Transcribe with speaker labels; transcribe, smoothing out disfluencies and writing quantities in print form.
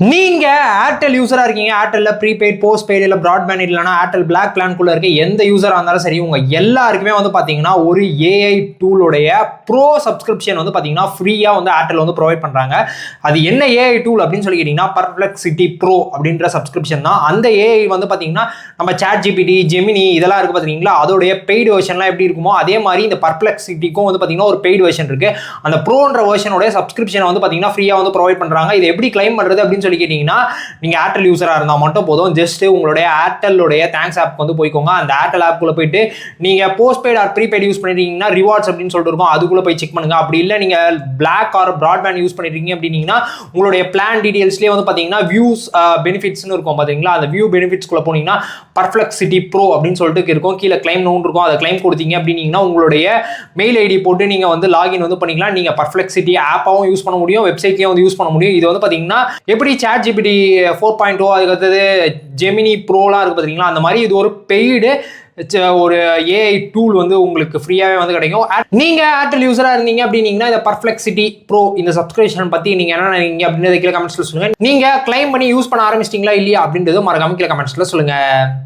Speaker 1: நீங்க ஏர்டெல் யூசரா இருக்கீங்க, ஏர்டெல்ல prepaid, postpaid இல்ல பிராட்பேண்ட் இல்லனா ஏர்டெல் பிளாக் பிளான்குள்ள இருக்க எந்த யூசரா இருந்தாலும் சரி, உங்க எல்லாருக்குமே வந்து பாத்தீங்கன்னா ஒரு ஏஐ டூலோடைய ப்ரோ சப்ஸ்கிரிப்ஷன் வந்து பாத்தீங்கன்னா ஃப்ரீயா வந்து ஏர்டெல் வந்து ப்ரொவைட் பண்றாங்க. அது என்ன ஏஐ டூல் அப்படின்னு சொல்லி கேட்டீங்கன்னா பர்ப்ளெக்சிட்டி ப்ரோ அப்படின்ற சப்ஸ்கிரிப்ஷன் தான். அந்த ஏஐ வந்து பாத்தீங்கன்னா நம்ம சாட் ஜிபிடி, ஜெமினி இதெல்லாம் இருக்கு பாத்தீங்களா, அதோடைய பெய்டு வெர்ஷன்லாம் எப்படி இருக்குமோ அதே மாதிரி இந்த பர்ப்ளெக்சிட்டிக்கும் வந்து பாத்தீங்கன்னா ஒரு பெய்டு வெர்ஷன் இருக்கு. அந்த ப்ரோன்ற வெர்ஷனோட சப்ஸ்கிரிப்ஷன் வந்து பாத்தீங்கன்னா ஃப்ரீயா வந்து ப்ரொவைட் பண்றாங்க. இது எப்படி கிளைம் பண்றது அப்படின்னு சொல்லி கேட்டீங்கன்னா, நீங்க ஏர்டெல் யூசரா இருந்தா மட்டும் போதும். ஜஸ்ட் உங்களுடைய ஏர்டெல்லுடைய தேங்க்ஸ் ஆப் வந்து போய்க்கோங்க. அந்த ஏர்டெல் ஆப்குள்ள போயிட்டு நீங்க போஸ்ட்பெய்ட் ஆர் ப்ரீபெய்ட் யூஸ் பண்ணிருக்கீங்கன்னா ரிவார்ட்ஸ் அப்படின்னு சொல்லிட்டு இருக்கும், அதுக்குள்ள போய் செக் பண்ணுங்க. அப்படி இல்லை நீங்க பிளாக் ஆர் பிராட்பேண்ட் யூஸ் பண்ணிருக்கீங்க அப்படின்னீங்கன்னா உங்களுடைய பிளான் டீடைல்ஸ்லேயே வந்து பாத்தீங்கன்னா வியூஸ் பெனிஃபிட்ஸ்னு இருக்கும் பாத்தீங்களா, அந்த வியூ பெனிஃபிட்ஸ்குள்ள போனீங்கன்னா பர்ப்ளெக்சிட்டி ப்ரோ அப்படின்னு சொல்லிட்டு இருக்கும். கீழே கிளைம் நோன் இருக்கும், அதை கிளைம் கொடுத்தீங்க அப்படின்னீங்கன்னா உங்களுடைய மெயில் ஐடி போட்டு நீங்க வந்து லாகின் வந்து பண்ணிக்கலாம். நீங்க பர்ப்ளெக்சிட்டி ஆப்பாவும் யூஸ் பண்ண முடியும், வெப்சைட்லயும் வந்து யூஸ் பண்ண முடியும். இது வந்து பாத்தீங்கன்னா எப்படி சாட் ஜிபிடி 4.0 அதுக்கு அடுத்தது ஜெமினி ப்ரோலாம் இருக்கு பாத்தீங்களா, அந்த மாதிரி இது ஒரு பெய்டு ஒரு ஏஐ டூல் வந்து உங்களுக்கு ஃப்ரீயாவே வந்து கிடைக்கும். நீங்க ஏர்டெல் யூசரா இருந்தீங்க அப்படின்னீங்கன்னா இந்த பர்ப்ளெக்சிட்டி ப்ரோ இந்த சப்ஸ்கிரிப்ஷன் பத்தி நீங்க என்ன நினைக்கிறீங்க அப்படின்றத கீழே கமெண்ட்ஸ்ல சொல்லுங்க. நீங்க கிளைம் பண்ணி யூஸ் பண்ண ஆரம்பிச்சிட்டீங்களா இல்லையா அப்படின்றது மறக்காம கீழே கமெண்ட்ஸ்ல சொல்லுங்க.